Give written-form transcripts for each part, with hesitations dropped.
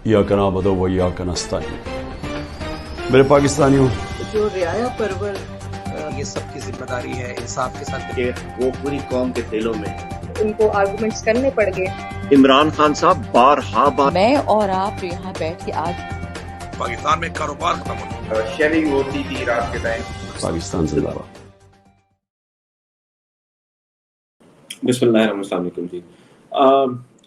इय्याका नअबुदु व इय्याका नस्तईन। मेरे पाकिस्तानियों, जो रियाया परवर ये सबकी जिम्मेदारी है इंसाफ के साथ कि वो पूरी कौम के दिलों में उनको आर्गुमेंट्स करने पड़ गए। इमरान खान साहब बार मैं और आप यहाँ बैठ के आज पाकिस्तान में कारोबार खत्म होने शेयरिंग होती थी रात के टाइम। पाकिस्तान जिंदाबाद। बिस्मिल्लाहिर्रहमानिर्रहीम जी।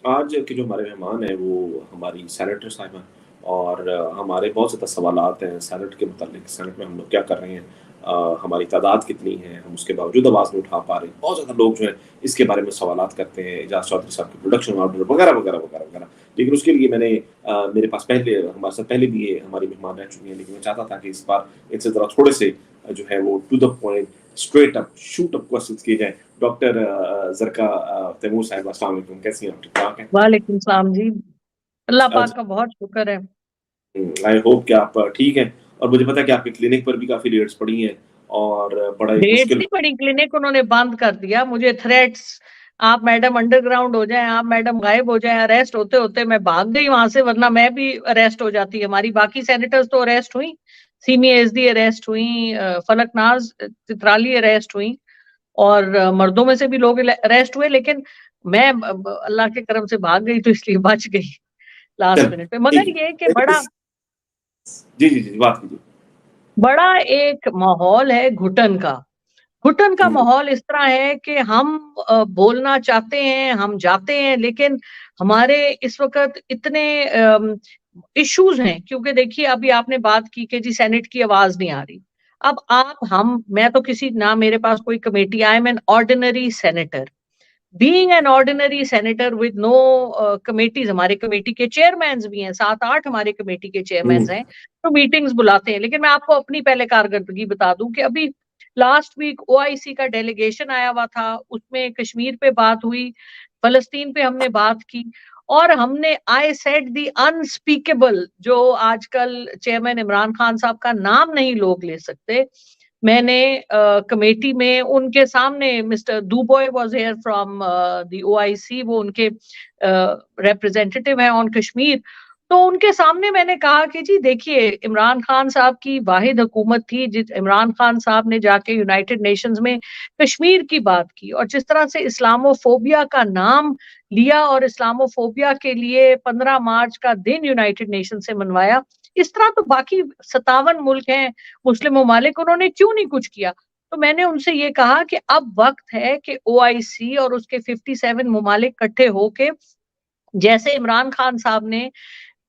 आज के जो हमारे मेहमान हैं वो हमारी सेनेटर साहिबा और हमारे बहुत ज़्यादा सवालात हैं सेनेट के मतलब सेनेट में हम लोग क्या कर रहे हैं, हमारी तादाद कितनी है, हम उसके बावजूद आवाज़ नहीं उठा पा रहे। बहुत ज़्यादा लोग जो हैं इसके बारे में सवालात करते हैं, एजाज चौधरी साहब के प्रोडक्शन ऑर्डर वगैरह वगैरह वगैरह वगैरह। लेकिन उसके लिए मैंने मेरे पास पहले हमारे साथ पहले भी ये हमारी मेहमान रह चुकी हैं, लेकिन मैं चाहता था कि इस बार इनसे ज़रा थोड़े से जो है वो to the point straight up shoot up questions किए जाएं। डॉक्टर ज़रका तैमूर साहिबा, अस्सलाम वालेकुम, कैसी हैं आप? ठीक-ठाक हैं? वालेकुम सलाम जी, अल्लाह पाक का बहुत शुक्र है। आई होप कि आप ठीक हैं। और मुझे पता है कि आपके क्लिनिक पर भी काफ़ी रेड्स पड़ी हैं और बड़ा ही डेट मुश्किल नहीं पड़ी, क्लिनिक उन्होंने बंद कर दिया। मुझे थ्रेट्स, आप मैडम अंडरग्राउंड हो जाएं, आप मैडम गायब हो जाएं, अरेस्ट होते होते मैं भाग गई वहां से, वरना मैं भी अरेस्ट हो जाती। हमारी बाकी सेनेटर्स तो अरेस्ट हुई, सीमी एसडी अरेस्ट हुई, फलकनाज चित्राली अरेस्ट हुई और मर्दों में से भी लोग अरेस्ट हुए, लेकिन मैं अल्लाह के करम से भाग गई, तो इसलिए बच गई लास्ट मिनट पे। मगर ये कि बड़ा जी, बात कीजिए। बड़ा एक माहौल है घुटन का। घुटन का माहौल इस तरह है कि हम बोलना चाहते हैं, हम जाते हैं, लेकिन हमारे इस वक़्त इतने इश्यूज़ हैं, क्योंकि देखिए अभी आपने बात की कि जी सेनेट की आवाज़ नहीं आ रही। अब आप हम मैं तो किसी ना मेरे पास कोई committee, I am an ordinary senator. Being an ordinary senator with no committees, हमारे कमेटी के चेयरमैन्स भी हैं, 7-8 हमारे कमेटी के चेयरमैन्स हैं, तो मीटिंग्स बुलाते हैं। लेकिन मैं आपको अपनी पहले कारकर्दगी बता दूं कि अभी लास्ट वीक ओआईसी का डेलीगेशन आया हुआ था, उसमें कश्मीर पे बात हुई, फलस्तीन पे हमने बात की, और हमने आई सेड द अनस्पीकेबल, जो आजकल चेयरमैन इमरान खान साहब का नाम नहीं लोग ले सकते। मैंने कमेटी में उनके सामने, mister Dubois was here from the OIC, वो उनके रिप्रेजेंटेटिव हैं ऑन कश्मीर, तो उनके सामने मैंने कहा कि जी देखिए, इमरान खान साहब की वाहिद हुकूमत थी, जिस इमरान खान साहब ने जाके यूनाइटेड नेशंस में कश्मीर की बात की, और जिस तरह से इस्लामोफोबिया का नाम लिया और इस्लामोफोबिया के लिए 15 मार्च का दिन यूनाइटेड नेशन से मनवाया, इस तरह तो बाकी 57 मुल्क हैं मुस्लिम ममालिक, उन्होंने क्यों नहीं कुछ किया? तो मैंने उनसे ये कहा कि अब वक्त है कि ओआईसी और उसके 57 ममालिक इकट्ठे होके, जैसे इमरान खान साहब ने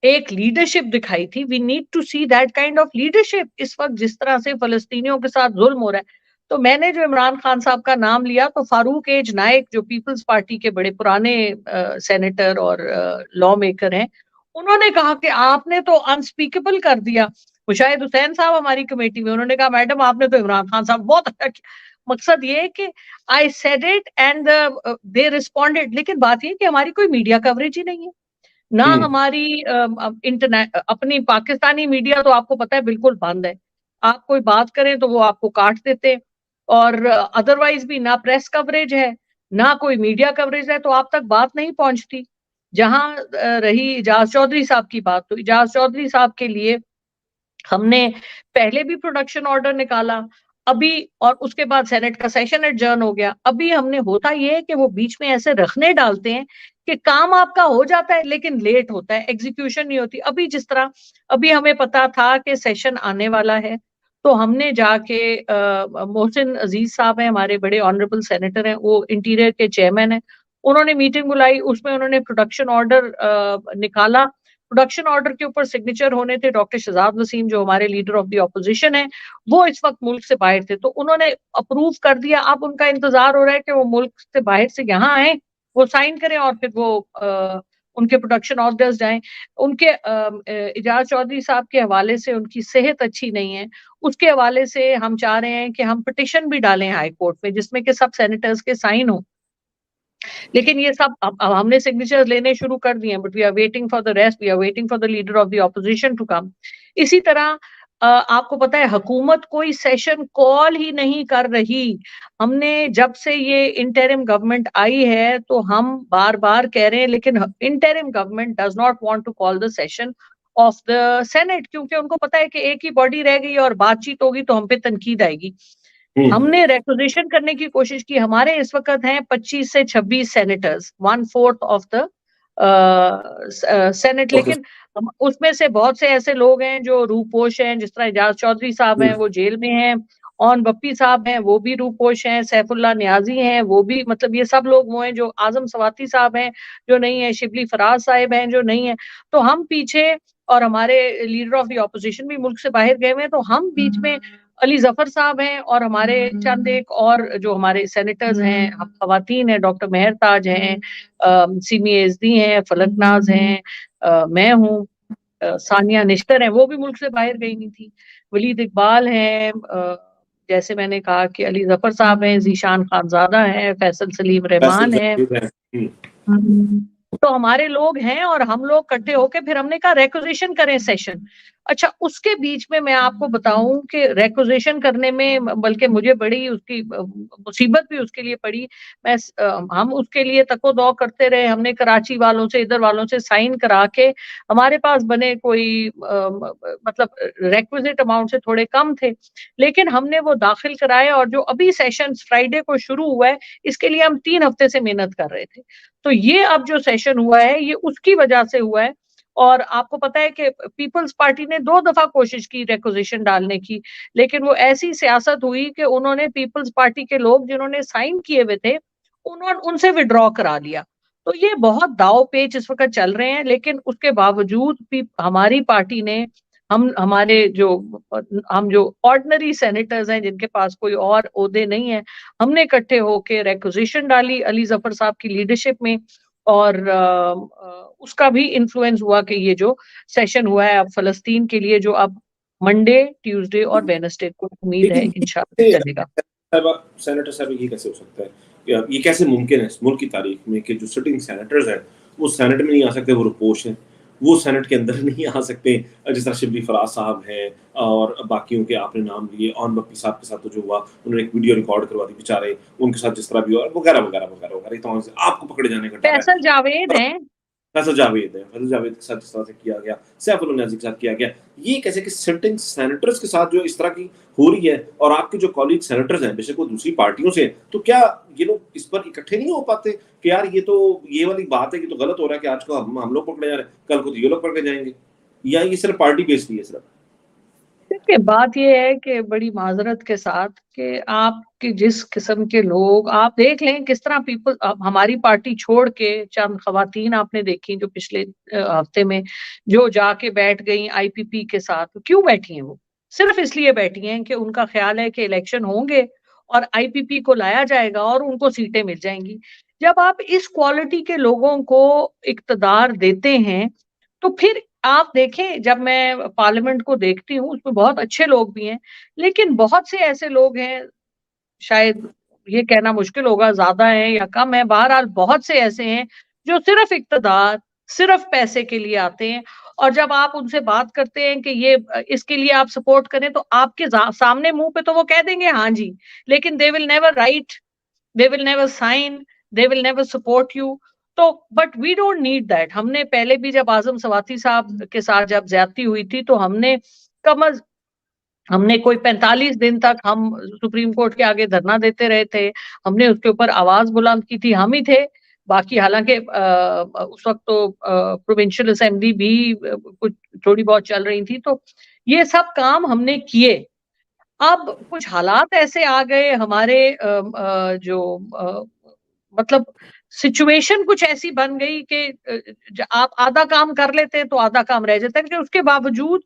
एक लीडरशिप दिखाई थी, we need to see that kind of leadership. इस वक्त जिस तरह से फलस्तीनियों के साथ जुल्म हो रहा है, तो मैंने जो इमरान खान साहब का नाम लिया, तो फारूक एज नाइक, जो पीपल्स पार्टी के बड़े पुराने सेनेटर और लॉ मेकर हैं, उन्होंने कहा कि आपने तो अनस्पीकेबल कर दिया। मुशाहिद हुसैन साहब हमारी कमेटी में, उन्होंने कहा मैडम आपने तो इमरान खान साहब बहुत अच्छा किया। मकसद ये है कि I said it and they responded, लेकिन बात ये कि हमारी कोई मीडिया कवरेज ही नहीं है, ना हमारी इंटरनेट, अपनी पाकिस्तानी मीडिया तो आपको पता है बिल्कुल बंद है। आप कोई बात करें तो वो आपको काट देते हैं, और अदरवाइज भी ना प्रेस कवरेज है, ना कोई मीडिया कवरेज है, तो आप तक बात नहीं पहुंचती। जहां रही इजाज चौधरी साहब की बात, तो इजाज चौधरी साहब के लिए हमने पहले भी प्रोडक्शन ऑर्डर निकाला अभी, और उसके बाद सेनेट का सेशन एडजर्न हो गया। अभी हमने, होता ये है कि वो बीच में ऐसे रखने डालते हैं कि काम आपका हो जाता है लेकिन लेट होता है, एग्जीक्यूशन नहीं होती। अभी जिस तरह अभी हमें पता था कि सेशन आने वाला है, तो हमने जाके मोहसिन अजीज साहब हैं, हमारे बड़े ऑनरेबल सेनेटर हैं, वो इंटीरियर के चेयरमैन हैं, उन्होंने मीटिंग बुलाई, उसमें उन्होंने प्रोडक्शन ऑर्डर निकाला। प्रोडक्शन ऑर्डर के ऊपर सिग्नेचर होने थे डॉक्टर शहजाद वसीम, जो हमारे लीडर ऑफ द ऑपोजिशन है, वो इस वक्त मुल्क से बाहर थे, तो उन्होंने अप्रूव कर दिया। अब उनका इंतजार हो रहा है कि वो मुल्क से बाहर से यहाँ आए, वो साइन करें, और फिर वो उनके प्रोडक्शन ऑर्डर्स जाएं। उनके इजाज चौधरी साहब के हवाले से उनकी सेहत अच्छी नहीं है, उसके हवाले से हम चाह रहे हैं कि हम पिटिशन भी डालें हाई कोर्ट में, जिसमें कि सब सेनेटर्स के साइन हो। लेकिन ये सब अब हमने सिग्नेचर्स लेने शुरू कर दिए हैं, but we are waiting for the rest, we are waiting for the leader of the opposition to come. इसी तरह आपको पता है हुकूमत कोई सेशन कॉल ही नहीं कर रही। हमने जब से ये इंटरिम गवर्नमेंट आई है तो हम बार-बार कह रहे हैं, लेकिन interim government does not want to call the session of the Senate, क्योंकि उनको पता है कि एक ही बॉडी रह गई और बातचीत होगी तो हम पे तनकीद आएगी। हमने रिक्विजिशन करने की कोशिश की। हमारे इस वक़्त हैं 25 से 26 सेनेटर्स, 1/4 ऑफ द सेनेट, लेकिन उसमें से बहुत से ऐसे लोग हैं जो रूपोश हैं, जिस तरह एजाज चौधरी साहब हैं, वो जेल में हैं। ओन बप्पी साहब हैं, वो भी रूपोश हैं। सैफुल्लाह नियाजी हैं, वो भी, मतलब ये सब लोग वो हैं जो आजम सवाती साहब हैं जो नहीं है, शिबली फराज साहिब हैं जो नहीं है। तो हम पीछे, और हमारे लीडर ऑफ द ऑपोजिशन भी मुल्क से बाहर गए हुए हैं, तो हम बीच में अली जफर साहब हैं और हमारे चंद एक और जो हमारे सेनेटर्स हैं, खवातीन हैं, डॉक्टर मेहर ताज हैं, सीमी एजदी हैं, फलकनाज हैं, मैं हूँ, सानिया निश्तर हैं, वो भी मुल्क से बाहर गई नहीं थी, वलीद इकबाल हैं, जैसे मैंने कहा कि अली जफर साहब हैं, जीशान खानजादा हैं, फैसल सलीम रहमान हैं। तो हमारे लोग हैं और हम लोग इकट्ठे होके फिर हमने कहा रिक्विजिशन करें सेशन। अच्छा, उसके बीच में मैं आपको बताऊं कि रिक्विजिशन करने में बल्कि मुझे बड़ी उसकी मुसीबत भी उसके लिए पड़ी। हम उसके लिए तको-दो करते रहे। हमने कराची वालों से, इधर वालों से साइन करा के, हमारे पास बने कोई मतलब रिक्विजिट अमाउंट से थोड़े कम थे, लेकिन हमने वो दाखिल कराए। और जो अभी सेशन फ्राइडे को शुरू हुआ है, इसके लिए हम 3 हफ्ते से मेहनत कर रहे थे। तो ये अब जो सेशन हुआ है ये उसकी वजह से हुआ है। और आपको पता है कि पीपल्स पार्टी ने 2 दफा कोशिश की रिक्विजिशन डालने की, लेकिन वो ऐसी सियासत हुई कि उन्होंने पीपल्स पार्टी के लोग जिन्होंने साइन किए हुए थे, उन्होंने उनसे विड्रॉ करा लिया। तो ये बहुत दाव पेच इस वक्त चल रहे हैं, लेकिन उसके बावजूद हमारी पार्टी ने, हम जो ऑर्डिनरी सेनेटर्स हैं जिनके पास कोई और ओहदे नहीं है, हमने इकट्ठे होके रिक्विजिशन डाली अली जफर साहब की लीडरशिप में। और उसका भी इन्फ्लुएंस हुआ कि ये जो सेशन हुआ है अब फलस्तीन के लिए, जो अब मंडे, ट्यूसडे और वेडनेसडे को उम्मीद है इंशाल्लाह चलेगा। सेनेटर साहब, ये कैसे हो सकता है, ये कैसे मुमकिन है इस मुल्क की तारीख में कि जो सिटिंग सेनेटर्स हैं वो सेनेट में नहीं आ सकते, वो रुपोश हैं, वो सेनेट के अंदर नहीं आ सकते, जिस तरह शिबली फराज साहब हैं और बाकियों के आपने नाम लिए, ओन बप्पी साहब के साथ तो जो हुआ, उन्होंने एक वीडियो रिकॉर्ड करवा दी बेचारे, उनके साथ जिस तरह भी हुआ वगैरह वगैरह वगैरह वगैरह, तो आपको पकड़े जाने का डर है। फैसल जावेद हैं, फैसल जावेद के साथ जिस तरह से किया गया, सैफुल्लाह नियाज़ी के साथ किया गया, ये कैसे कि सिटिंग सेनेटर्स के साथ जो इस तरह की हो रही है, और आपके जो कॉलीग सेनेटर्स हैं बेशक वो दूसरी पार्टियों से, तो क्या ये लोग इस पर इकट्ठे नहीं हो पाते कि यार ये वाली बात है कि तो गलत हो रहा है कि आज को हम लोग पकड़े जा रहे हैं, कल को तो ये लोग पकड़े जाएंगे, या ये सिर्फ पार्टी बेस्ड ही है सिर्फ? देखिए, बात ये है कि बड़ी माजरत के साथ कि आपके जिस किस्म के लोग, आप देख लें किस तरह हमारी पार्टी छोड़ के चंद खवातीन आपने देखी जो पिछले हफ्ते में जो जाके बैठ गई आईपीपी के साथ। क्यों बैठी हैं? वो सिर्फ इसलिए बैठी हैं कि उनका ख्याल है कि इलेक्शन होंगे और आईपीपी को लाया जाएगा और उनको सीटें मिल जाएंगी। जब आप इस क्वालिटी के लोगों को इक्तदार देते हैं तो फिर आप देखें, जब मैं पार्लियामेंट को देखती हूँ उसमें बहुत अच्छे लोग भी हैं, लेकिन बहुत से ऐसे लोग हैं, शायद ये कहना मुश्किल होगा ज्यादा है या कम है, बहरहाल बहुत से ऐसे हैं जो सिर्फ इक्तदार, सिर्फ पैसे के लिए आते हैं। और जब आप उनसे बात करते हैं कि ये इसके लिए आप सपोर्ट करें, तो आपके सामने मुंह पे तो वो कह देंगे हाँ जी, लेकिन they will never write, they will never sign, they will never support you। तो but we don't need that. हमने पहले भी जब आजम सवाती साहब के साथ जब ज्यादती हुई थी तो हमने कोई 45 दिन तक हम सुप्रीम कोर्ट के आगे धरना देते रहे थे, हमने उसके ऊपर आवाज बुलंद की थी, हम ही थे। बाकी हालांकि उस वक्त तो प्रोविंशियल असेंबली भी कुछ थोड़ी बहुत चल रही थी, तो ये सब काम हमने किए। अब कुछ हालात ऐसे आ गए हमारे मतलब सिचुएशन कुछ ऐसी बन गई कि आप आधा काम कर लेते हैं तो आधा काम रह जाता है, कि उसके बावजूद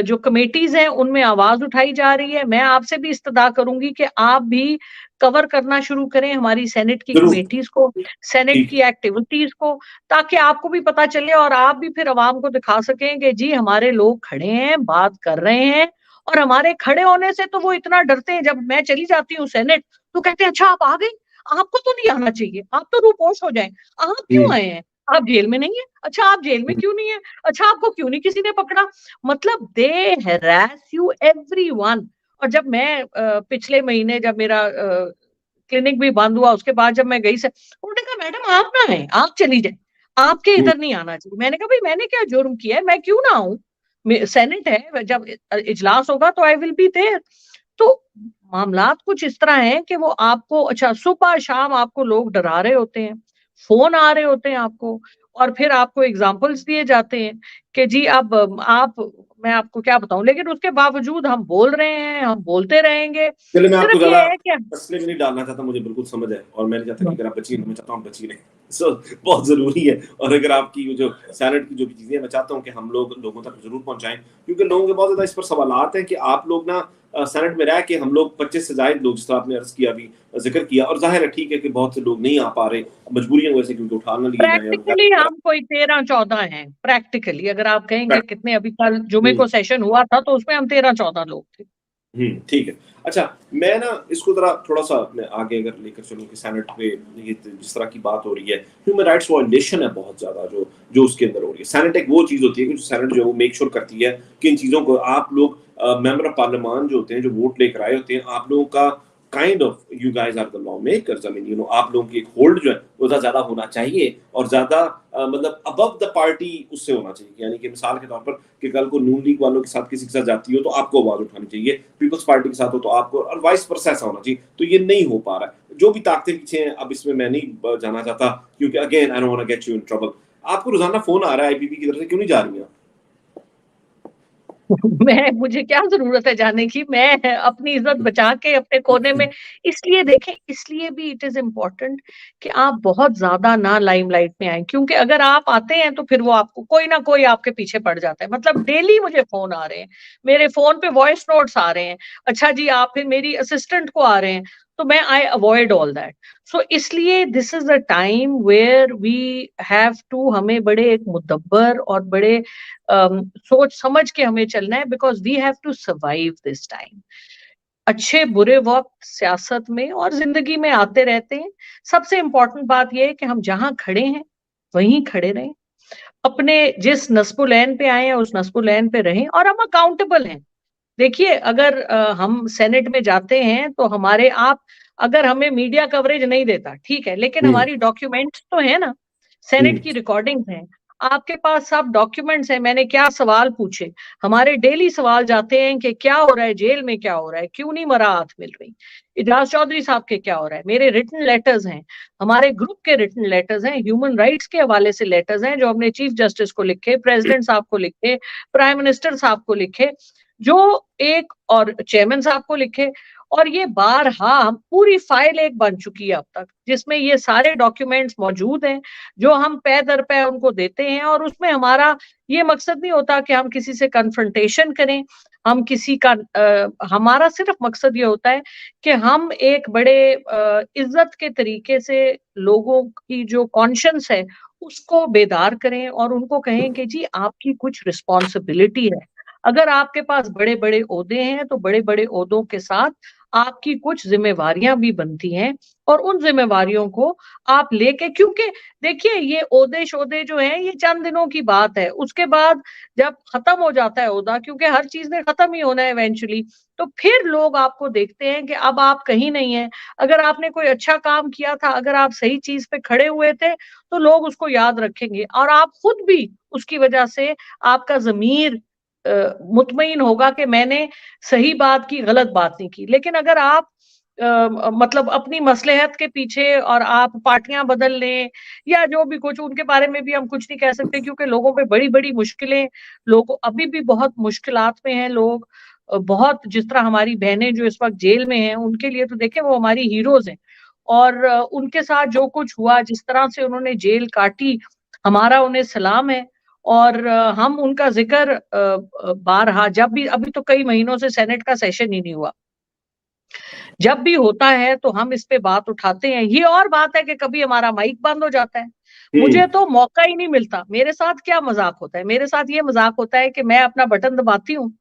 जो कमेटीज हैं उनमें आवाज उठाई जा रही है। मैं आपसे भी इस्तदा करूंगी कि आप भी कवर करना शुरू करें हमारी सेनेट की कमेटीज को, सेनेट की एक्टिविटीज को, ताकि आपको भी पता चले और आप भी फिर अवाम को दिखा सकें कि जी हमारे लोग खड़े हैं, बात कर रहे हैं। और हमारे खड़े होने से तो वो इतना डरते हैं, जब मैं चली जाती हूँ सेनेट तो कहते हैं अच्छा आप आ गई, आपको तो नहीं आना चाहिए, आप तो रूपोश हो जाएं, आप क्यों आए हैं? आप जेल में नहीं है? अच्छा आप जेल में क्यों नहीं है? अच्छा आपको क्यों नहीं किसी ने पकड़ा? मतलब दे हैरेस यू एवरीवन। और जब मैं पिछले महीने जब मेरा क्लिनिक भी बंद हुआ, उसके बाद जब मैं गई से उन्होंने कहा मैडम आप ना आए, आप चली जाए, आपके इधर नहीं आना चाहिए। मैंने कहा भाई मैंने क्या जुर्म किया है, मैं क्यों ना आऊं? सेनेट है, जब इजलास होगा तो आई विल बी देयर। तो मामलात कुछ इस तरह हैं कि वो आपको अच्छा सुबह शाम आपको लोग डरा रहे होते हैं, फोन आ रहे होते हैं आपको, और फिर आपको एग्जाम्पल्स दिए जाते हैं कि जी अब आप, मैं आपको क्या बताऊं, लेकिन उसके बावजूद हम बोल रहे हैं, हम बोलते रहेंगे। चलिए, मैं आपको सिर्फ ये ज़्यादा है कि मसले में नहीं डालना चाहता, मुझे बिल्कुल समझ है और मैं नहीं चाहता कि अगर आप बची, मैं चाहता हूँ आप बची रहें। सो बहुत ज़रूरी है, और अगर आपकी वो जो सैनेट की जो भी चीज़ें हैं, मैं चाहता हूँ कि हम लोग लोगों तक ज़रूर पहुँचाएँ, क्योंकि लोगों के बहुत ज़्यादा इस पर सवालात हैं कि आप लोग ना सैनेट में रह के हम लोग 25 से ज़ायद लोग, जिस तरह आपने अर्ज़ किया अभी ज़िक्र किया, और ज़ाहिर है ठीक है कि बहुत से लोग नहीं आ पा रहे, मजबूरियों की वजह से, क्योंकि उठा ना लिए जाएँ प्रैक्टिकली हम कोई 13-14 हैं। प्रैक्टिकली अगर आप कहेंगे कितने, अभी कल जुमे को सेशन हुआ था तो उसमें हम 13-14 लोग थे। ठीक है। अच्छा, मैं ना इसको ज़रा थोड़ा-सा मैं आगे अगर लेकर चलूँ कि सैनेट पे ये जिस तरह की बात हो रही है, ह्यूमन राइट्स वायलेशन है बहुत ज़्यादा जो उसके अंदर हो रही है। सैनेट एक वो चीज़ होती है कि जो सैनेट जो है वो मेक श्योर करती है कि इन चीज़ों को आप लोग मेंबर ऑफ पार्लियामेंट जो होते हैं, जो वोट लेकर आए होते हैं, आप लोगों का kind of you guys are the lawmakers, I mean you know आप लोगों की एक होल्ड जो है वो ज़्यादा होना चाहिए, और ज़्यादा मतलब अबव द पार्टी उससे होना चाहिए। यानी कि मिसाल के तौर पर कि कल को नून लीग वालों के साथ किसी के साथ जाती हो तो आपको आवाज़ उठानी चाहिए, पीपल्स पार्टी के साथ हो तो आपको, और वाइस वर्सा ऐसा होना चाहिए। तो ये नहीं हो पा रहा है। जो भी ताकतें पीछे हैं, अब इसमें मैं नहीं जाना चाहता, क्योंकि again I don't want to get you in trouble. आपको रोज़ाना फ़ोन आ रहा है आईपीपी की तरफ से, क्यों नहीं जा रही हैं आप? मुझे क्या ज़रूरत है जाने की? मैं अपनी इज़्ज़त बचा के अपने कोने में, इसलिए देखें, इसलिए भी इट इज़ इम्पोर्टेंट कि आप बहुत ज़्यादा ना लाइमलाइट में आएँ, क्योंकि अगर आप आते हैं तो फिर वो आपको कोई ना कोई आपके पीछे पड़ जाता है। मतलब डेली मुझे फ़ोन आ रहे हैं, मेरे फ़ोन पे वॉइस नोट्स आ रहे हैं, अच्छा जी आप फिर मेरी असिस्टेंट को आ रहे हैं, तो मैं I avoid all that. So इसलिए this is the time where we have to, हमें बड़े एक मुदब्बर और बड़े सोच समझ के हमें चलना है, because we have to survive this time. अच्छे बुरे वक्त सियासत में और जिंदगी में आते रहते हैं। सबसे इंपॉर्टेंट बात यह है कि हम जहां खड़े हैं वहीं खड़े रहें, अपने जिस नस्बुलैन पे आए हैं उस नस्बुलैन पे रहें, और हम अकाउंटेबल हैं। देखिए अगर हम सेनेट में जाते हैं तो हमारे आप, अगर हमें मीडिया कवरेज नहीं देता ठीक है, लेकिन हमारी डॉक्यूमेंट्स तो है ना, सेनेट की रिकॉर्डिंग्स हैं, आपके पास सब डॉक्यूमेंट्स हैं, मैंने क्या सवाल पूछे, हमारे डेली सवाल जाते हैं कि क्या हो रहा है जेल में, क्या हो रहा है, क्यों नहीं मराहत मिल रही, इजलास चौधरी साहब के क्या हो रहा है, मेरे रिटन लेटर्स हैं, हमारे ग्रुप के रिटन लेटर्स हैं, ह्यूमन राइट्स के हवाले से लेटर्स हैं जो हमने चीफ जस्टिस को लिखे, प्रेसिडेंट साहब को लिखे, प्राइम मिनिस्टर साहब को लिखे, जो एक और चेयरमैन साहब को लिखे, और ये बारहा पूरी फाइल एक बन चुकी है अब तक, जिसमें ये सारे डॉक्यूमेंट्स मौजूद हैं जो हम पै दर पै उनको देते हैं। और उसमें हमारा ये मकसद नहीं होता कि हम किसी से कन्फ्रंटेशन करें, हम किसी का हमारा सिर्फ मकसद ये होता है कि हम एक बड़े इज्जत के तरीके से लोगों की जो कॉन्शियंस है उसको बेदार करें, और उनको कहें कि जी आपकी कुछ रिस्पॉन्सिबिलिटी है। अगर आपके पास बड़े बड़े ओहदे हैं तो बड़े बड़े ओहदों के साथ आपकी कुछ जिम्मेवारियां भी बनती हैं, और उन जिम्मेवारियों को आप लेके, क्योंकि देखिए ये ओहदे शोदे जो हैं ये चंद दिनों की बात है, उसके बाद जब खत्म हो जाता है ओहदा, क्योंकि हर चीज ने खत्म ही होना है इवेंचुअली, तो फिर लोग आपको देखते हैं कि अब आप कहीं नहीं है। अगर आपने कोई अच्छा काम किया था, अगर आप सही चीज पे खड़े हुए थे, तो लोग उसको याद रखेंगे, और आप खुद भी उसकी वजह से आपका ज़मीर मुतमईन होगा कि मैंने सही बात की, गलत बात नहीं की। लेकिन अगर आप मतलब अपनी मसलहत के पीछे और आप पार्टियां बदल लें या जो भी कुछ, उनके बारे में भी हम कुछ नहीं कह सकते, क्योंकि लोगों पे बड़ी बड़ी मुश्किलें, लोग अभी भी बहुत मुश्किलात में हैं, लोग बहुत, जिस तरह हमारी बहनें जो इस वक्त जेल में हैं, उनके लिए तो देखें वो हमारी हीरोज हैं, और उनके साथ जो कुछ हुआ, जिस तरह से उन्होंने जेल काटी, हमारा उन्हें सलाम है। और हम उनका जिक्र बारहा, जब भी, अभी तो कई महीनों से सेनेट का सेशन ही नहीं हुआ, जब भी होता है तो हम इस पे बात उठाते हैं। ये और बात है कि कभी हमारा माइक बंद हो जाता है, मुझे तो मौका ही नहीं मिलता। मेरे साथ क्या मजाक होता है, मेरे साथ ये मजाक होता है कि मैं अपना बटन दबाती हूँ,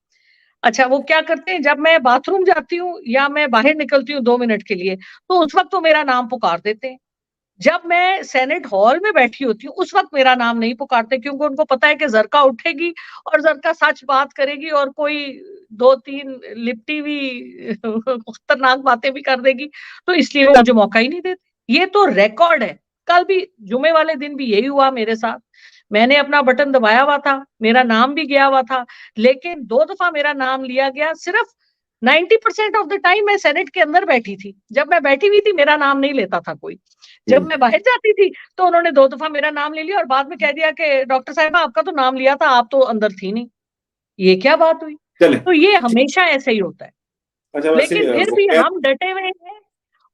अच्छा वो क्या करते हैं, जब मैं बाथरूम जाती हूँ या मैं बाहर निकलती हूँ 2 मिनट के लिए, तो उस वक्त तो मेरा नाम पुकार देते हैं जब मैं सेनेट हॉल में बैठी होती हूँ उस वक्त मेरा नाम नहीं पुकारते, क्योंकि उनको पता है कि जरका उठेगी और जरका सच बात करेगी और कोई 2-3 लिपटी हुई खतरनाक बातें भी कर देगी, तो इसलिए वो मुझे मौका ही नहीं देते। ये तो रिकॉर्ड है। कल भी जुमे वाले दिन भी यही हुआ मेरे साथ। मैंने अपना बटन दबाया हुआ था, मेरा नाम भी गया हुआ था, लेकिन 2 दफा मेरा नाम लिया गया। सिर्फ 90% ऑफ द टाइम मैं सेनेट के अंदर बैठी थी। जब मैं बैठी हुई थी मेरा नाम नहीं लेता था कोई। जब मैं बाहर जाती थी तो उन्होंने 2 दफा मेरा नाम ले लिया और बाद में कह दिया कि डॉक्टर साहिबा आपका तो नाम लिया था, आप तो अंदर थी नहीं। ये क्या बात हुई? चले तो ये हमेशा ऐसे ही होता है। अच्छा, वैसे लेकिन फिर वो भी खैर हम डटे हुए हैं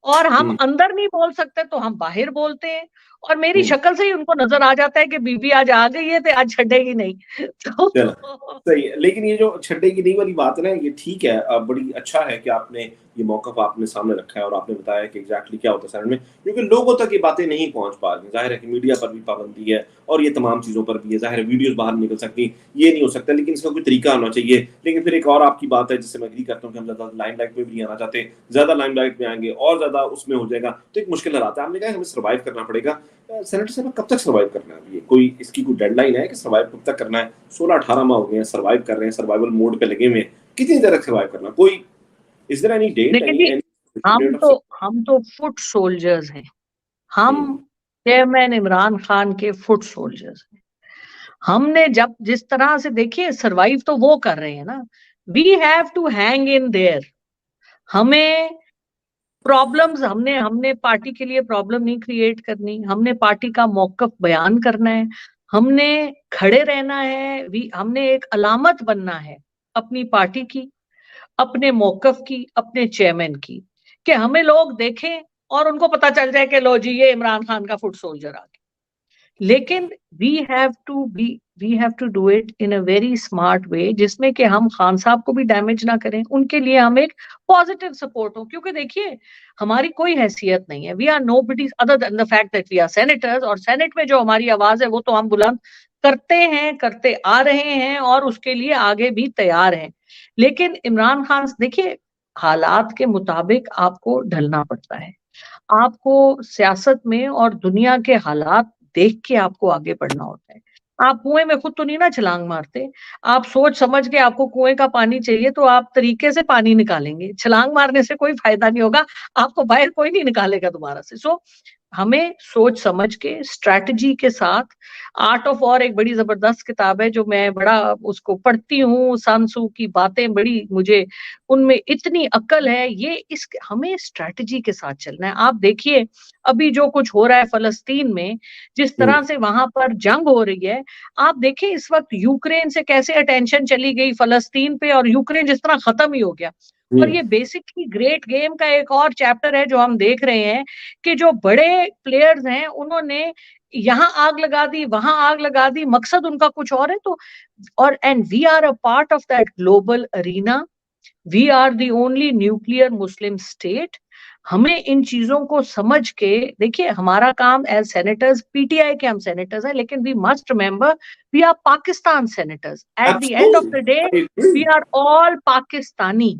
और हम अंदर नहीं बोल सकते तो हम बाहर बोलते हैं, और मेरी शक्ल से ही उनको नजर आ जाता है कि बीबी आज आ गई है तो आज छड़ेगी नहीं। तो चलो सही है, लेकिन ये जो छड्डे की नहीं वाली बात है ना, ये ठीक है। बड़ी अच्छा है कि आपने ये मौका आपने सामने रखा है और आपने बताया कि एग्जैक्टली क्या होता है सेनेट में, क्योंकि लोगों तक ये बातें नहीं पहुंच पा रही। जाहिर है कि मीडिया पर भी पाबंदी है और ये तमाम चीजों पर भी है। जाहिर है वीडियोस बाहर निकल सकती, ये नहीं हो सकता, लेकिन इसका कोई तरीका होना चाहिए। लेकिन फिर एक और आपकी बात है जिससे मैं एग्री करता हूँ कि हम ज्यादा लाइमलाइट में भी नहीं आना चाहते। ज्यादा लाइमलाइट में आएंगे और ज्यादा उसमें हो जाएगा तो एक मुश्किल हालात है। आपने कहा हमें सर्वाइव करना पड़ेगा। सेनेटर साहब कब तक सर्वाइव करना है? ये कोई इसकी कोई डेडलाइन है कि सर्वाइव कब तक करना है? 16-18 माह हो गए हैं, सर्वाइव कर रहे हैं, सर्वाइवल मोड पे लगे हुए हैं। कितनी देर तक सर्वाइव करना? कोई इज देयर एनी डेट, देखिए जी, हम तो फुट सोल्जर्स हैं। हम चेयरमैन इमरान खान के फुट सोल्जर्स हैं। हमने जब जिस तरह से देखिए सरवाइव तो वो कर रहे हैं ना, we have to hang in there. हमें प्रॉब्लम्स हमने पार्टी के लिए प्रॉब्लम नहीं क्रिएट करनी, हमने पार्टी का मौकफ बयान करना है, हमने खड़े रहना है, हमने एक अलामत बनना है अपनी पार्टी की, अपने मौकफ की, अपने चेयरमैन की, कि हमें लोग देखें और उनको पता चल जाए कि लो जी ये इमरान खान का फुट सोल्जर आ गया। लेकिन we have to do it in a very smart way, जिसमें कि हम खान साहब को भी डैमेज ना करें, उनके लिए हम एक पॉजिटिव सपोर्ट हो। क्योंकि देखिए हमारी कोई हैसियत नहीं है, we are nobody other than the fact that we are senators, और सेनेट में जो हमारी आवाज है वो तो हम बुलंद करते हैं, करते आ रहे हैं और उसके लिए आगे भी तैयार हैं। लेकिन इमरान खान देखिए, हालात के मुताबिक आपको ढलना पड़ता है। आपको सियासत में और दुनिया के हालात देख के आपको आगे बढ़ना होता है। आप कुएं में खुद तो नहीं ना छलांग मारते। आप सोच समझ के, आपको कुएं का पानी चाहिए तो आप तरीके से पानी निकालेंगे। छलांग मारने से कोई फायदा नहीं होगा, आपको बाहर कोई नहीं निकालेगा दोबारा से। सो हमें सोच समझ के स्ट्रैटेजी के साथ, आर्ट ऑफ वॉर एक बड़ी जबरदस्त किताब है जो मैं बड़ा उसको पढ़ती हूँ। सन त्सू की बातें बड़ी, मुझे उनमें इतनी अक्ल है। ये इस हमें स्ट्रैटेजी के साथ चलना है। आप देखिए अभी जो कुछ हो रहा है फलस्तीन में, जिस तरह से वहां पर जंग हो रही है, आप देखिए इस वक्त यूक्रेन से कैसे अटेंशन चली गई फलस्तीन पे और यूक्रेन जिस तरह खत्म ही हो गया। और ये बेसिकली ग्रेट गेम का एक और चैप्टर है जो हम देख रहे हैं कि जो बड़े प्लेयर्स हैं उन्होंने यहाँ आग लगा दी, वहां आग लगा दी, मकसद उनका कुछ और है। तो और and we are a part of that global arena, we are the only nuclear Muslim state. हमें इन चीजों को समझ के, देखिए हमारा काम एज सेनेटर्स, पीटीआई के हम सेनेटर्स हैं, लेकिन we must remember we are Pakistan senators. At the end of the day we are all Pakistani,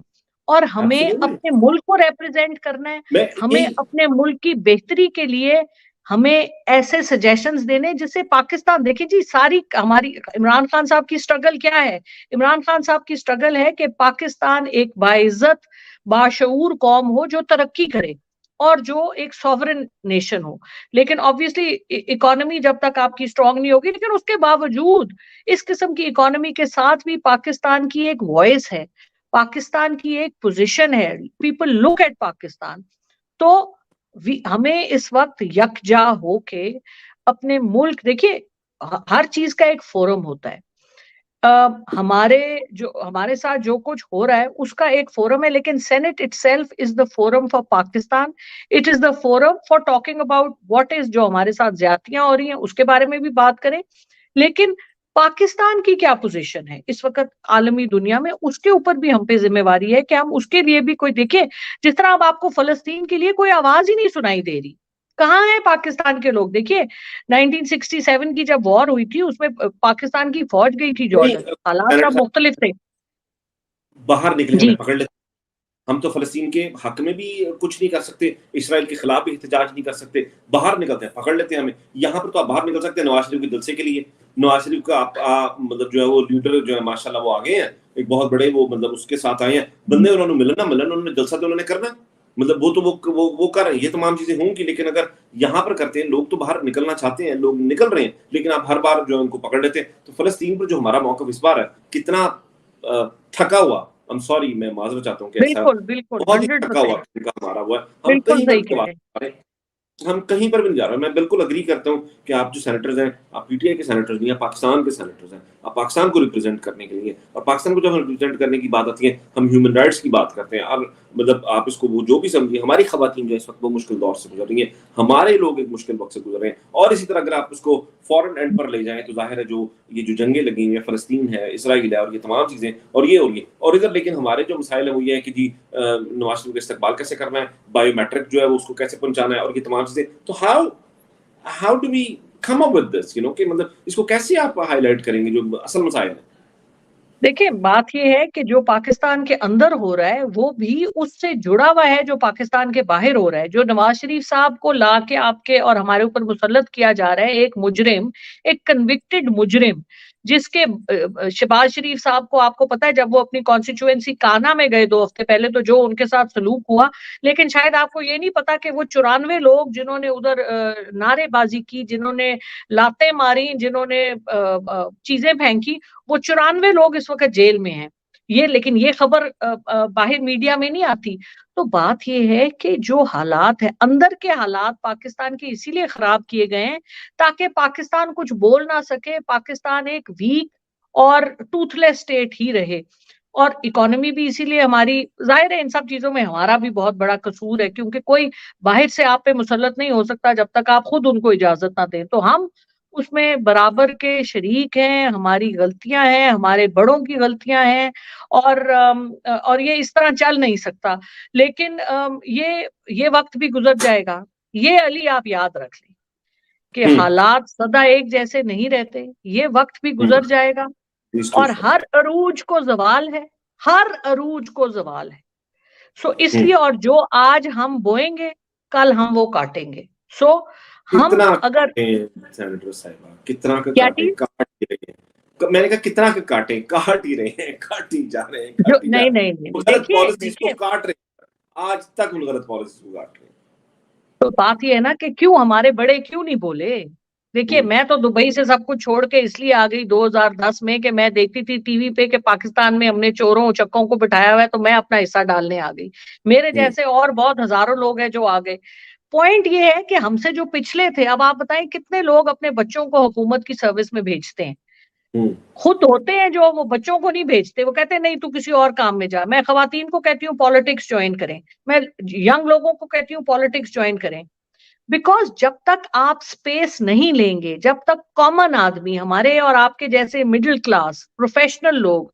और हमें अपने मुल्क को रिप्रेजेंट करना है। हमें अपने मुल्क की बेहतरी के लिए हमें ऐसे सजेशंस देने जिससे पाकिस्तान, देखिए जी सारी हमारी, इमरान खान साहब की स्ट्रगल क्या है? इमरान खान साहब की स्ट्रगल है कि पाकिस्तान एक बाइज्जत बाशऊर कौम हो जो तरक्की करे और जो एक सॉवरेन नेशन हो। लेकिन ऑब्वियसली इकोनॉमी जब तक आपकी स्ट्रांग नहीं होगी, लेकिन उसके बावजूद इस किस्म की इकोनॉमी के साथ भी पाकिस्तान की एक वॉइस है, पाकिस्तान की एक पोजीशन है, पीपल लुक एट पाकिस्तान। तो हमें इस वक्त यकजा होके अपने मुल्क, देखिए हर चीज का एक फोरम होता है। हमारे साथ जो कुछ हो रहा है उसका एक फोरम है, लेकिन senate itself is the forum for Pakistan. It is the forum for talking about what is, जो हमारे साथ ज्यादतियां हो रही हैं उसके बारे में भी बात करें, लेकिन पाकिस्तान की क्या पोजीशन है इस वक्त आलमी दुनिया में, उसके ऊपर भी हम पे जिम्मेवारी है कि हम उसके लिए भी कोई, देखिए जिस तरह अब आपको फलस्तीन के लिए कोई आवाज ही नहीं सुनाई दे रही, कहाँ है पाकिस्तान के लोग? देखिए 1967 की जब वॉर हुई थी उसमें पाकिस्तान की फौज गई थी जॉर्डन, हालात सब मुख्तलिफ थे। बाहर निकले, पकड़ ले हम तो फ़लस्तीन के हक में भी कुछ नहीं कर सकते, इसराइल के खिलाफ भी एहतजाज नहीं कर सकते, बाहर निकलते हैं, पकड़ लेते हैं हमें। यहाँ पर तो आप बाहर निकल सकते हैं नवाज शरीफ के जलसे के लिए। नवाज शरीफ का आप मतलब जो है वो लीडर जो है माशाल्लाह वो आ गए हैं, एक बहुत बड़े वो मतलब उसके साथ आए हैं बंदे, उन्होंने मिलन उन्होंने जलसा तो उन्होंने करना, मतलब वो तो वो कर रहे हैं, ये तमाम चीजें होंगी। लेकिन अगर यहाँ पर करते हैं, लोग तो बाहर निकलना चाहते हैं, लोग निकल रहे हैं, लेकिन आप हर बार जो है उनको पकड़ लेते हैं। तो फ़लस्तीन पर जो हमारा मौक़िफ़ इस बार है कितना थका हुआ, आई एम सॉरी, मैं माजरत चाहता हूँ कि ऐसा बहुत ही थका हुआ हमारा हुआ है। हम कहीं पर भी नहीं जा रहे। मैं बिल्कुल अग्री करता हूँ कि आप जो सेनेटर्स हैं, आप पीटीआई के सेनेटर्स नहीं, आप पाकिस्तान के सेनेटर्स हैं, आप पाकिस्तान को रिप्रेजेंट करने के लिए, और पाकिस्तान को जब हम रिप्रेजेंट करने की बात आती है, हम ह्यूमन राइट्स की बात करते हैं। और मतलब आप इसको वो जो भी समझिए, हमारी खवातीन जो इस वक्त वो मुश्किल दौर से गुजर रही हैं, हमारे लोग एक मुश्किल वक्त से गुजर रहे हैं। और इसी तरह अगर आप उसको फॉरेन एंड पर ले जाएं तो जाहिर है जो ये जो जंगें लगी हुई हैं, फ़लस्तीन है, इसराइल है, और ये तमाम चीज़ें और ये और इधर, लेकिन हमारे जो मसाइल है वो ये है कि जी नवाज शरीफ का इस्तकबाल कैसे करना है, बायोमेट्रिक जो है वो उसको कैसे पहुंचाना है, और ये तमाम चीज़ें। तो how do we come up with this, you know, कि मतलब इसको कैसे आप हाईलाइट करेंगे जो असल मसाइल है? देखिए, बात ये है कि जो पाकिस्तान के अंदर हो रहा है वो भी उससे जुड़ा हुआ है जो पाकिस्तान के बाहर हो रहा है। जो नवाज शरीफ साहब को लाके आपके और हमारे ऊपर मुसल्लत किया जा रहा है, एक मुजरिम, एक कन्विक्टेड मुजरिम, जिसके शहबाज शरीफ साहब को, आपको पता है जब वो अपनी कॉन्स्टिट्यूएंसी काना में गए 2 हफ्ते पहले, तो जो उनके साथ सलूक हुआ, लेकिन शायद आपको ये नहीं पता कि वो 94 लोग जिन्होंने उधर नारेबाजी की, जिन्होंने लातें मारी, जिन्होंने चीजें फेंकी, वो 94 लोग इस वक्त जेल में हैं। लेकिन ये खबर बाहर मीडिया में नहीं आती। तो बात ये है कि जो हालात है, अंदर के हालात पाकिस्तान के इसीलिए खराब किए गए हैं ताकि पाकिस्तान कुछ बोल ना सके, पाकिस्तान एक वीक और टूथलेस स्टेट ही रहे। और इकोनॉमी भी इसीलिए हमारी, जाहिर है इन सब चीजों में हमारा भी बहुत बड़ा कसूर है, क्योंकि कोई बाहर से आप पे मुसल्लत नहीं हो सकता जब तक आप खुद उनको इजाजत ना दें। तो हम उसमें बराबर के शरीक हैं, हमारी गलतियां हैं, हमारे बड़ों की गलतियां हैं, और ये इस तरह चल नहीं सकता। लेकिन ये वक्त भी गुजर जाएगा। ये अली आप याद रख लें कि हालात सदा एक जैसे नहीं रहते, ये वक्त भी गुजर जाएगा, और हर अरूज को जवाल है, हर अरूज को जवाल है। सो इसलिए, और जो आज हम बोएंगे कल हम वो काटेंगे। सो हम अगर सेनेटर साहिबा कितना का काटे, काट ही रहे हैं, मैंने कहा कितना का काटे, काट ही रहे हैं, काट ही जा रहे हैं, नहीं गलत पॉलिसीज को काट रहे हैं, आज तक उन गलत पॉलिसीज को काट रहे हैं। तो बात ये है ना कि क्यों हमारे बड़े क्यों नहीं बोले। देखिए, मैं तो दुबई से सब कुछ छोड़ के इसलिए आ गई 2010 में कि मैं देखती थी टीवी पे कि पाकिस्तान में हमने चोरों उचक्कों को बिठाया हुआ है, तो मैं अपना हिस्सा डालने आ गई। मेरे जैसे और बहुत हजारों लोग हैं जो आ गए। पॉइंट ये है कि हमसे जो पिछले थे, अब आप बताएं कितने लोग अपने बच्चों को हुकूमत की सर्विस में भेजते हैं। खुद होते हैं जो वो बच्चों को नहीं भेजते, वो कहते हैं नहीं तू किसी और काम में जा। मैं खवातीन को कहती हूँ पॉलिटिक्स ज्वाइन करें, मैं यंग लोगों को कहती हूँ पॉलिटिक्स ज्वाइन करें। बिकॉज जब तक आप स्पेस नहीं लेंगे, जब तक कॉमन आदमी, हमारे और आपके जैसे मिडिल क्लास प्रोफेशनल लोग,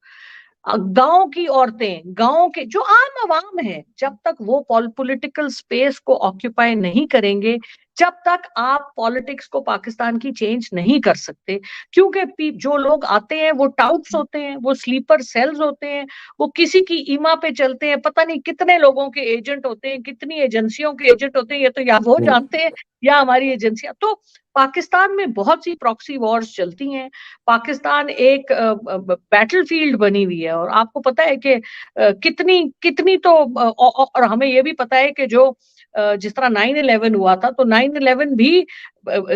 गांव की औरतें, गांव के जो आम आवाम है, जब तक वो पॉलिटिकल स्पेस को ऑक्यूपाई नहीं करेंगे, जब तक आप पॉलिटिक्स को पाकिस्तान की चेंज नहीं कर सकते। क्योंकि जो लोग आते हैं वो टाउट्स होते हैं, वो स्लीपर सेल्स होते हैं, वो किसी की ईमा पे चलते हैं, पता नहीं कितने लोगों के एजेंट होते हैं, कितनी एजेंसियों के एजेंट होते हैं, ये तो या वो जानते हैं या हमारी एजेंसियां। तो पाकिस्तान में बहुत सी प्रॉक्सी वॉर्स चलती हैं। पाकिस्तान एक बैटलफील्ड बनी हुई है, और आपको पता है कि कितनी तो, और हमें ये भी पता है कि जो जिस तरह 9/11 हुआ था, तो 9/11 भी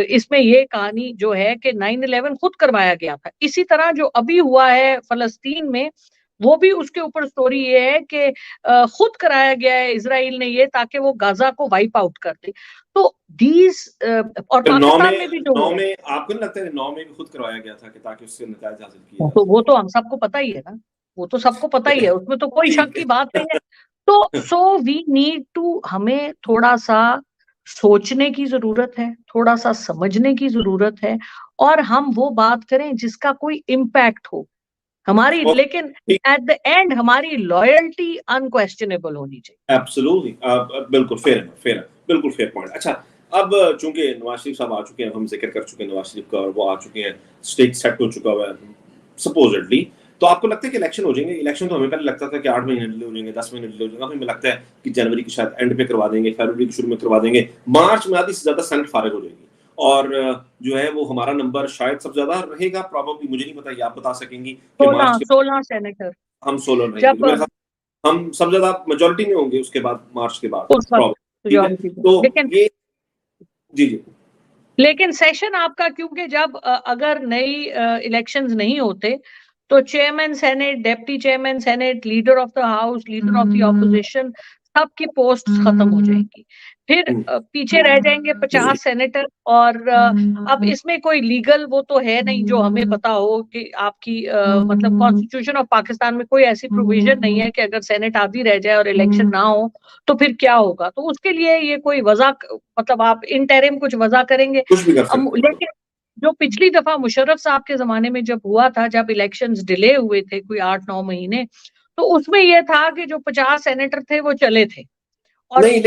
इसमें ये कहानी जो है कि 9/11 खुद करवाया गया था। इसी तरह जो अभी हुआ है फलस्तीन में, वो भी उसके ऊपर स्टोरी ये है कि खुद कराया गया है इजराइल ने ये, ताकि वो गाजा को वाइप आउट कर दे। तो और पाकिस्तान में भी जो आपको नहीं लगता है 9 में भी खुद करवाया गया था कि ताकि उससे नतीजा हासिल किया? तो वो तो हम सबको पता ही है ना, वो तो सबको पता ही है, उसमें तो कोई शक की बात नहीं है। तो सो वी नीड टू, हमें थोड़ा सा सोचने की जरूरत है, थोड़ा सा समझने की जरूरत है, और हम वो बात करें जिसका कोई इम्पैक्ट हो हमारी, लेकिन एट द एंड हमारी लॉयल्टी अनक्वेश्चनेबल होनी चाहिए। एब्सोल्युटली, बिल्कुल फेयर, बिल्कुल फेयर पॉइंट। अच्छा, अब चूंकि नवाज शरीफ साहब आ चुके हैं, हम जिक्र कर चुके हैं नवाज शरीफ का, और वो आ चुके हैं, स्टेज सेट हो चुका हुआ है सपोजिटली, तो आपको लगता है कि इलेक्शन हो जाएंगे? इलेक्शन तो हमें पहले लगता था कि 8 महीने डिले हो जाएंगे, 10 महीने डिले हो जाएंगे, हमें लगता है कि जनवरी के शायद एंड पे करवा देंगे, फरवरी के शुरू में करवा देंगे, मार्च में आधी से ज्यादा सेनेट फारिग हो जाएगी और जो है वो हमारा नंबर शायद सबसे ज्यादा रहेगा, प्रॉब्लम मुझे नहीं पता, ये आप बता सकेंगी कि 16 सेनेटर हम 16 रहेंगे, हम सब ज्यादा मेजोरिटी में होंगे उसके बाद, मार्च के बाद तो लेकिन ये जी लेकिन सेशन आपका, क्योंकि जब अगर नई इलेक्शंस नहीं होते तो chairman senate, deputy chairman senate, leader of the house, leader of the opposition, सबकी पोस्ट खत्म हो जाएंगी, फिर पीछे रह जाएंगे 50 सेनेटर। और अब इसमें कोई लीगल वो तो है नहीं जो हमें पता हो कि आपकी मतलब कॉन्स्टिट्यूशन ऑफ पाकिस्तान में कोई ऐसी प्रोविजन नहीं है कि अगर सेनेट आधी रह जाए और इलेक्शन ना हो तो फिर क्या होगा। तो उसके लिए ये कोई वजह, मतलब आप इंटरिम कुछ वजह करेंगे, कुछ भी कर सकते हैं। लेकिन जो पिछली दफा मुशर्रफ साहब के जमाने में जब हुआ था, जब इलेक्शंस डिले हुए थे कोई 8-9 महीने, तो उसमें यह था कि जो 50 सेनेटर थे वो चले थे। और नहीं,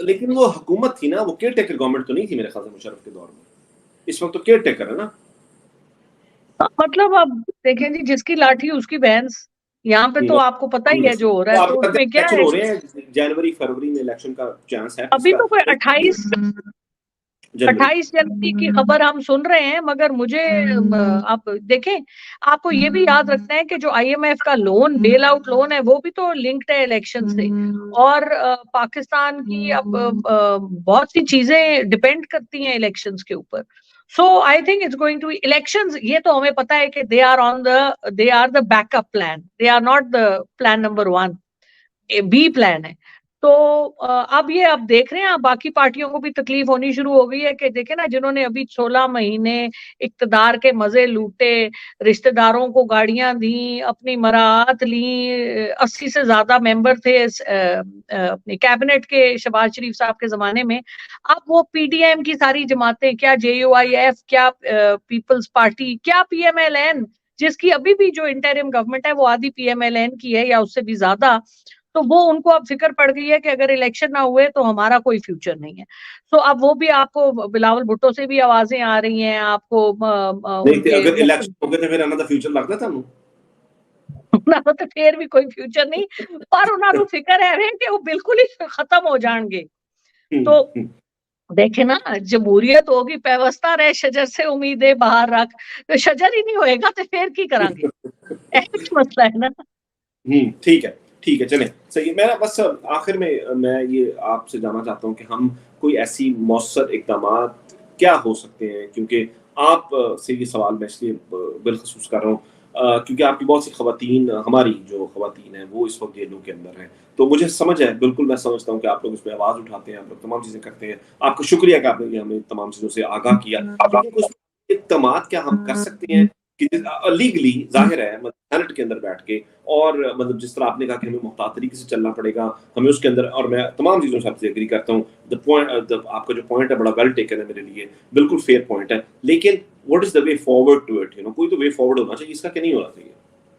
लेकिन वो हुकूमत थी ना, वो केयर टेकर गवर्नमेंट तो नहीं थी मेरे ख्याल से मुशर्रफ के दौर में, इस वक्त तो केयर टेकर है ना। मतलब अब देखें जी, जिसकी लाठी उसकी भैंस, यहाँ पे तो आपको पता ही है जो हो रहा है। तो उसमें क्या है, हो रहे हैं जनवरी फरवरी में इलेक्शन का चांस है, अभी तो कोई 28 जनवरी की खबर हम सुन रहे हैं, मगर मुझे आप देखें, आपको ये भी याद रखना है कि जो IMF का लोन, बेल आउट लोन है, वो भी तो लिंक्ड है इलेक्शन से, और पाकिस्तान की अब बहुत सी चीजें डिपेंड करती हैं इलेक्शंस के ऊपर। So I think it's going to be elections. ये तो हमें पता है कि they are the backup plan, they are not the plan number 1, B plan है। तो अब देख रहे हैं, बाकी पार्टियों को भी तकलीफ होनी शुरू हो गई है कि देखें ना, जिन्होंने अभी 16 महीने इक्तदार के मजे लूटे, रिश्तेदारों को गाड़ियां दी, अपनी मराहत ली, 80 से ज्यादा मेंबर थे अपने कैबिनेट के शहबाज शरीफ साहब के जमाने में। अब वो PDM की सारी जमातें, क्या JUIF, क्या पीपल्स पार्टी, क्या PMLN, जिसकी अभी भी जो इंटरिम गवर्नमेंट है वो आधी PMLN की है या उससे भी ज्यादा, तो वो उनको अब फिक्र पड़ गई है कि अगर इलेक्शन ना हुए तो हमारा कोई फ्यूचर नहीं है। तो अब वो भी, आपको बिलावल भुट्टो से भी आवाजें आ रही हैं, आपको अगर इलेक्शन हो गए तो फिर अनदर फ्यूचर लगता था तो फिर भी कोई फ्यूचर नहीं, पर उन्होंने फिक्र है कि वो बिल्कुल ही खत्म हो जाएंगे। तो देखे ना, जमहूरियत होगी, व्यवस्था रहे, शजर से उम्मीदें बाहर रख, तो शजर ही नहीं होएगा तो फिर की करांगे, ऐसा मसला है ना। ठीक है, चलें, सही है। मैं बस आखिर में मैं ये आपसे जानना चाहता हूँ कि हम कोई ऐसी मौसर इक़दामात क्या हो सकते हैं, क्योंकि आप से ये सवाल मैं इसलिए बिलखसूस कर रहा हूँ क्योंकि आपकी बहुत सी ख़वातीन, हमारी जो ख़वातीन हैं वो इस वक्त जेलों के अंदर हैं, तो मुझे समझ है, बिल्कुल मैं समझता हूँ कि आप लोग उस पर आवाज़ उठाते हैं, आप लोग तमाम चीज़ें करते हैं, आपका शुक्रिया कि आपने हमें तमाम चीज़ों से आगाह किया। कुछ इक़दामात क्या हम कर सकते हैं कि लीगली, जाहिर है, सेनेट के अंदर बैठ के, और मतलब जिस तरह आपने कहा कि हमें मुख्तार तरीके से चलना पड़ेगा, हमें उसके अंदर, और मैं तमाम चीज़ों से आपसे एग्री करता हूँ, आपका जो पॉइंट है बड़ा वेल टेकन है मेरे लिए, बिल्कुल फेयर पॉइंट है, लेकिन what is the way forward to it, कोई तो वे फॉरवर्ड होना चाहिए, इसका क्या नहीं होना चाहिए?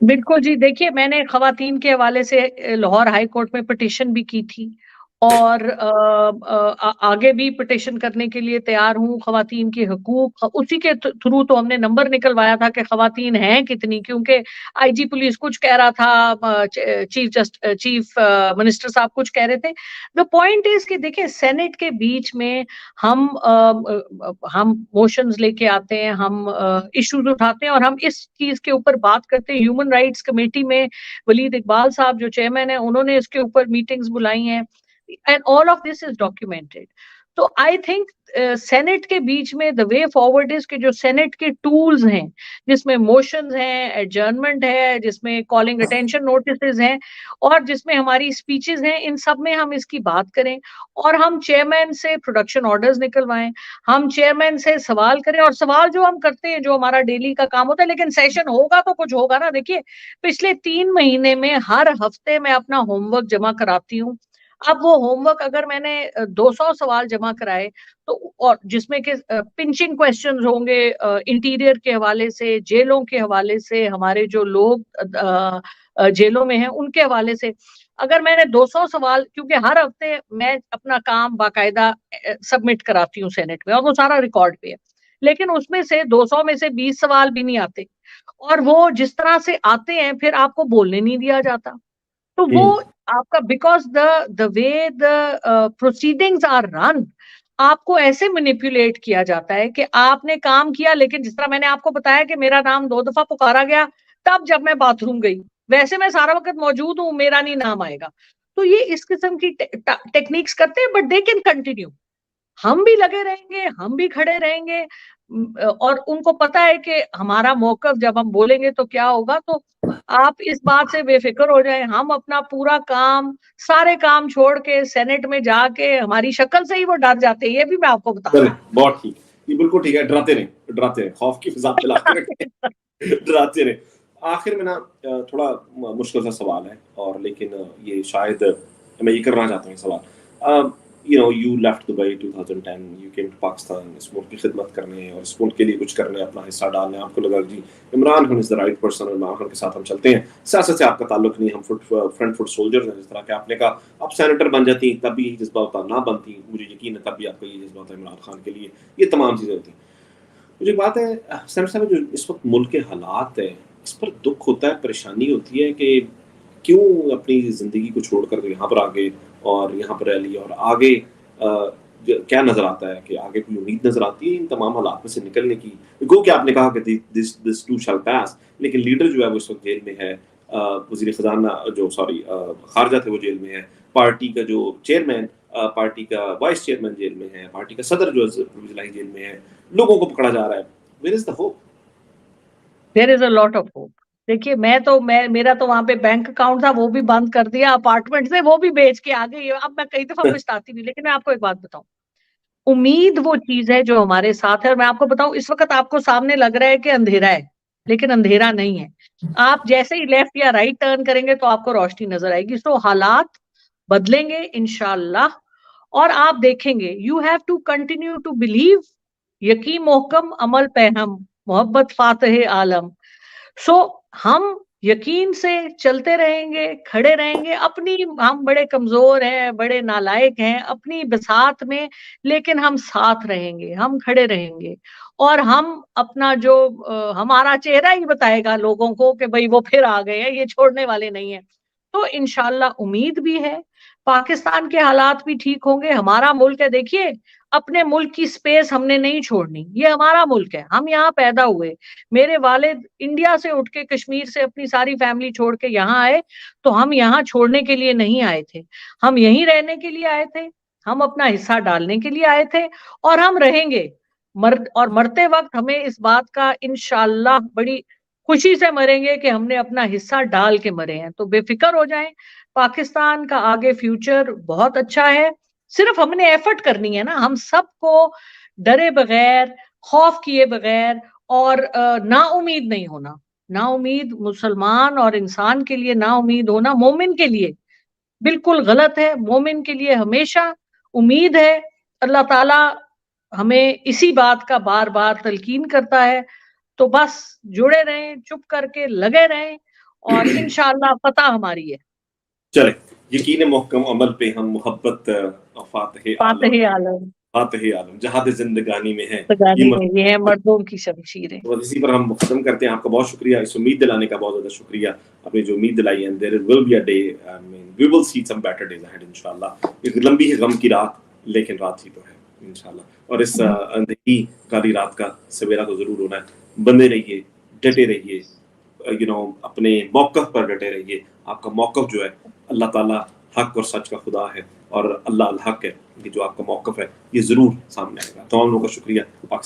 बिल्कुल जी, देखिए, मैंने खवातीन के हवाले से लाहौर हाई कोर्ट में पिटीशन भी की थी, और आगे भी पिटीशन करने के लिए तैयार हूँ। खवातीन के हकूक, उसी के थ्रू तो हमने नंबर निकलवाया था कि खवातीन हैं कितनी, क्योंकि IG पुलिस कुछ कह रहा था, चीफ मिनिस्टर साहब कुछ कह रहे थे। द पॉइंट इज कि देखिए, सेनेट के बीच में हम मोशंस लेके आते हैं, हम इश्यूज उठाते हैं, और हम इस चीज के ऊपर बात करते हैं। ह्यूमन राइट्स कमेटी में वलीद इकबाल साहब जो चेयरमैन है, उन्होंने इसके ऊपर मीटिंग्स बुलाई हैं, and all of this is documented. तो आई थिंक सेनेट के बीच में द वे फॉरवर्ड इज कि जो सेनेट के टूल्स हैं, जिसमें मोशंस हैं, एडजर्नमेंट है, जिसमें कॉलिंग अटेंशन नोटिस हैं, और जिसमें हमारी स्पीचेस हैं, इन सब में हम इसकी बात करें, और हम चेयरमैन से प्रोडक्शन ऑर्डर्स निकलवाएं, हम चेयरमैन से सवाल करें, और सवाल जो हम करते हैं, जो हमारा डेली का काम होता है, लेकिन सेशन होगा तो कुछ होगा ना। देखिए, पिछले 3 महीने में हर हफ्ते मैं अपना होमवर्क जमा कराती हूँ। अब वो होमवर्क अगर मैंने 200 सवाल जमा कराए, तो और जिसमें के पिंचिंग क्वेश्चंस होंगे इंटीरियर के हवाले से, जेलों के हवाले से, हमारे जो लोग जेलों में हैं उनके हवाले से, अगर मैंने 200 सवाल, क्योंकि हर हफ्ते मैं अपना काम बाकायदा सबमिट कराती हूँ सेनेट में, और वो सारा रिकॉर्ड पे है, लेकिन उसमें से 200 में से 20 सवाल भी नहीं आते, और वो जिस तरह से आते हैं फिर आपको बोलने नहीं दिया जाता। तो वो आपका, because the way the proceedings are run, आपको ऐसे मैनिपुलेट किया जाता है कि आपने काम किया, लेकिन जिस तरह मैंने आपको बताया कि मेरा नाम 2 दफा पुकारा गया, तब जब मैं बाथरूम गई, वैसे मैं सारा वक्त मौजूद हूं, मेरा नहीं नाम आएगा। तो ये इस किस्म की टेक्निक्स करते हैं, बट दे कैन कंटिन्यू। हम भी लगे रहेंगे, हम भी खड़े रहेंगे, और उनको पता है कि हमारा मौकफ जब हम बोलेंगे तो क्या होगा। तो आप इस बात से बेफिक्र हो जाएं, हम अपना पूरा काम, सारे काम छोड़ के सेनेट में जाके, हमारी शक्ल से ही वो डर जाते हैं, ये भी मैं आपको बता रहा हूं। बहुत ठीक, ये बिल्कुल ठीक है। डराते रहे, खौफ की फिजा फैला के रखें, डराते रहे। आखिर में ना थोड़ा मुश्किल सा सवाल है, और लेकिन ये शायद मैं ये करना चाहता हूँ सवाल। you left Dubai 2010, you came to Pakistan इस मुल्क की खिदमत करने और इस मुल्क के लिए कुछ करने, अपना हिस्सा डालने। आपको लगा जी Imran Khan is the right person, और इमरान खान के साथ हम चलते हैं। सियासत से आपका ताल्लुक नहीं, हम फ्रंट फुट सोल्जर्स हैं। जिस तरह के आपने कहा, आप सेनेटर बन जाती तब भी यही जज्बा होता, ना बनती मुझे यकीन है तब भी आपका ये जज्बा होता इमरान खान के लिए। ये तमाम चीज़ें होती। मुझे बात है सेनेटर साहब, जो इस वक्त मुल्क के हालात है, इस पर दुख होता है, परेशानी होती है कि क्यों अपनी ज़िंदगी को छोड़ कर यहाँ पर आ गए और यहाँ पर रह लिया, और आगे क्या नजर आता है कि आगे कोई उम्मीद नजर आती है इन तमाम हालात में से निकलने की? गो कि आपने कहा कि दिस टू शैल पास, लेकिन लीडर जो है वो इस वक्त जेल में है, वजीर खजाना जो खारजा थे वो जेल में है, पार्टी का जो चेयरमैन, पार्टी का वाइस चेयरमैन जेल में है, पार्टी का सदर जो है जेल में है, लोगों को पकड़ा जा रहा है। Where is the hope? There is a lot of hope. देखिए, मेरा तो वहां पे बैंक अकाउंट था, वो भी बंद कर दिया, अपार्टमेंट से वो भी बेच के आ गई। अब मैं कई दफा पछताती नहीं, लेकिन मैं आपको एक बात बताऊं, उम्मीद वो चीज है जो हमारे साथ है। और मैं आपको बताऊं, इस वक्त आपको सामने लग रहा है कि अंधेरा है, लेकिन अंधेरा नहीं है। आप जैसे ही लेफ्ट या राइट टर्न करेंगे तो आपको रोशनी नजर आएगी। तो हालात बदलेंगे इंशाल्लाह, और आप देखेंगे, you have to continue to believe, यकीन मोहकम अमल पे हम, मोहब्बत फातिह आलम। सो हम यकीन से चलते रहेंगे, खड़े रहेंगे। हम बड़े कमजोर हैं, बड़े नालायक हैं अपनी बसात में, लेकिन हम साथ रहेंगे, हम खड़े रहेंगे, और हम अपना जो हमारा चेहरा ही बताएगा लोगों को कि भाई वो फिर आ गए हैं, ये छोड़ने वाले नहीं है। तो इंशाल्लाह उम्मीद भी है, पाकिस्तान के हालात भी ठीक होंगे। हमारा मुल्क है, देखिए, अपने मुल्क की स्पेस हमने नहीं छोड़नी, ये हमारा मुल्क है, हम यहाँ पैदा हुए। मेरे वालिद इंडिया से उठ के, कश्मीर से अपनी सारी फैमिली छोड़ के यहाँ आए, तो हम यहाँ छोड़ने के लिए नहीं आए थे, हम यहीं रहने के लिए आए थे, हम अपना हिस्सा डालने के लिए आए थे, और हम रहेंगे। और मरते वक्त हमें इस बात का इंशाल्लाह बड़ी खुशी से मरेंगे कि हमने अपना हिस्सा डाल के मरे हैं। तो बेफिक्र हो जाएं, पाकिस्तान का आगे फ्यूचर बहुत अच्छा है। सिर्फ हमने एफर्ट करनी है ना, हम सबको डरे बगैर, खौफ किए बगैर, और नाउमीद नहीं होना। नाउमीद मुसलमान और इंसान के लिए नाउमीद होना मोमिन के लिए बिल्कुल गलत है। मोमिन के लिए हमेशा उम्मीद है। अल्लाह ताला हमें इसी बात का बार बार तलकीन करता है। तो बस जुड़े रहें, चुप करके लगे रहें, और इंशाअल्लाह फतह हमारी है। चले, यकीन मोहकम अमल पे हम, मोहब्बत फातिह आलम, जहाद जिंदगानी में है, ये है मर्दों की शमशीरें। तो इसी पर हम खत्म करते हैं। आपका बहुत शुक्रिया, इस उम्मीद दिलाने का बहुत ज्यादा शुक्रिया, आपने जो उम्मीद दिलाई है। There will be a day, I mean we will see some better days ahead इंशाल्लाह। एक लंबी है गम की रात, लेकिन रात ही तो है इंशाल्लाह। और इस अंधेरी काली रात का सवेरा तो जरूर होना है। बंदे रहिए, डटे रहिए, अपने मौक़िफ़ पर डटे रहिए। आपका मौक़िफ़ जो है, अल्लाह ताला हक और सच का खुदा है, और अल्लाह अल हक है। ये जो आपका मौक़िफ़ है, ये ज़रूर सामने आएगा। तमाम लोगों का शुक्रिया। पाकिस्तान